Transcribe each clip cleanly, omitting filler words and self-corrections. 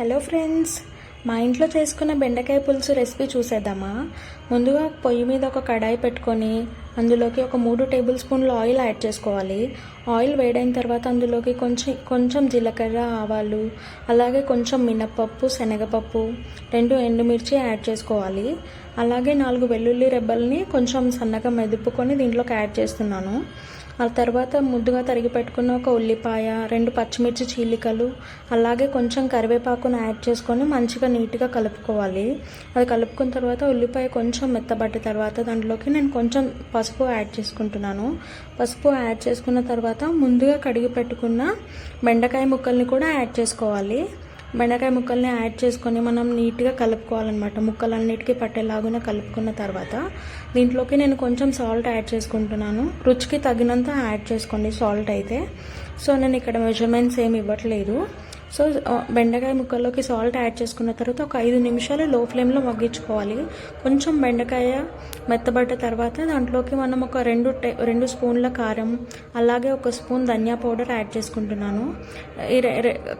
Hello friends, మా ఇంట్లో చేసుకున్న బెండకాయ పులుసు రెసిపీ చూసేద్దామా. ముందుగా పొయ్యి మీద ఒక కడాయి పెట్టుకొని అందులోకి ఒక 3 టేబుల్ స్పూన్లు ఆయిల్ యాడ్ చేసుకోవాలి. ఆయిల్ వేడైన తర్వాత అందులోకి కొంచెం జీలకర్ర, ఆవాలు, అలాగే కొంచెం మినప్పప్పు, శనగపప్పు, 2 ఎండుమిర్చి యాడ్ చేసుకోవాలి. అలాగే 4 వెల్లుల్లి రెబ్బల్ని కొంచెం సన్నగా మెదుపుకొని దీంట్లోకి యాడ్ చేస్తున్నాను. ఆ తర్వాత ముద్దుగా తరిగి పెట్టుకున్న ఒక ఉల్లిపాయ, 2 పచ్చిమిర్చి చీలికలు, అలాగే కొంచెం కరివేపాకును యాడ్ చేసుకొని మంచిగా నీట్గా కలుపుకోవాలి. అది కలుపుకున్న తర్వాత ఉల్లిపాయ కొంచెం మెత్తబడ్డ తర్వాత దాంట్లోకి నేను కొంచెం పసుపు యాడ్ చేసుకుంటున్నాను. పసుపు యాడ్ చేసుకున్న తర్వాత ముందుగా కడిగి పెట్టుకున్న బెండకాయ ముక్కల్ని కూడా యాడ్ చేసుకోవాలి. బెండకాయ ముక్కల్ని యాడ్ చేసుకొని మనం నీట్గా కలుపుకోవాలన్నమాట. ముక్కలన్నిటికీ పట్టేలాగా కలుపుకున్న తర్వాత దీంట్లోకి నేను కొంచెం సాల్ట్ యాడ్ చేసుకుంటున్నాను. రుచికి తగినంత యాడ్ చేసుకోండి సాల్ట్ అయితే. సో నేను ఇక్కడ మెజర్మెంట్స్ ఏమి ఇవ్వట్లేదు. సో బెండకాయ ముక్కల్లోకి సాల్ట్ యాడ్ చేసుకున్న తర్వాత ఒక 5 నిమిషాలు లో ఫ్లేమ్లో మగ్గించుకోవాలి. కొంచెం బెండకాయ మెత్తబడ్డ తర్వాత దాంట్లోకి మనం ఒక 2 స్పూన్ల కారం, అలాగే 1 స్పూన్ ధనియా పౌడర్ యాడ్ చేసుకుంటున్నాను. ఈ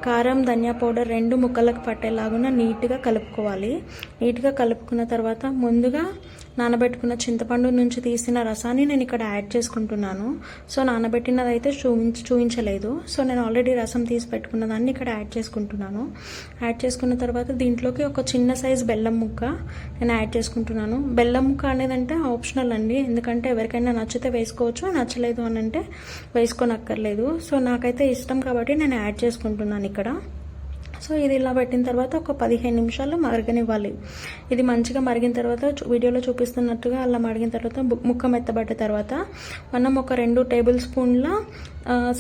కారం, ధనియా పౌడర్ 2 ముక్కలకు పట్టేలాగా నీట్గా కలుపుకోవాలి. నీట్గా కలుపుకున్న తర్వాత ముందుగా నానబెట్టుకున్న చింతపండు నుంచి తీసిన రసాన్ని నేను ఇక్కడ యాడ్ చేసుకుంటున్నాను. సో నానబెట్టినది అయితే చూపించలేదు. సో నేను ఆల్రెడీ రసం తీసి పెట్టుకున్న దాన్ని ఇక్కడ యాడ్ చేసుకుంటున్నాను. యాడ్ చేసుకున్న తర్వాత దీంట్లోకి ఒక చిన్న సైజ్ బెల్లం ముక్క నేను యాడ్ చేసుకుంటున్నాను. బెల్లం ముక్క అనేది అంటే ఆప్షనల్ అండి, ఎందుకంటే ఎవరికైనా నచ్చితే వేసుకోవచ్చు, నచ్చలేదు అని అంటే వేసుకోనక్కర్లేదు. సో నాకైతే ఇష్టం కాబట్టి నేను యాడ్ చేసుకుంటున్నాను ఇక్కడ. సో ఇది ఇలా పెట్టిన తర్వాత ఒక 15 నిమిషాలు మరగనివ్వాలి. ఇది మంచిగా మరిగిన తర్వాత వీడియోలో చూపిస్తున్నట్టుగా అలా మరిగిన తర్వాత ముక్క మెత్తబడ్డ తర్వాత మనం ఒక 2 టేబుల్ స్పూన్ల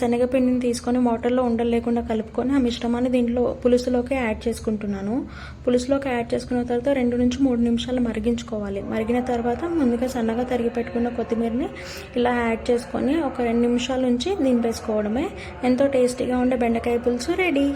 శనగపిండిని తీసుకొని వాటర్లో ఉండలు లేకుండా కలుపుకొని ఆ మిశ్రమాన్ని దీంట్లో పులుసులోకి యాడ్ చేసుకుంటున్నాను. పులుసులోకి యాడ్ చేసుకున్న తర్వాత 2 నుంచి 3 నిమిషాలు మరిగించుకోవాలి. మరిగిన తర్వాత ముందుగా సన్నగా తరిగి పెట్టుకున్న కొత్తిమీరని ఇలా యాడ్ చేసుకొని ఒక 2 నిమిషాల నుంచి దింపేసుకోవడమే. ఎంతో టేస్టీగా ఉండే బెండకాయ పులుసు రెడీ.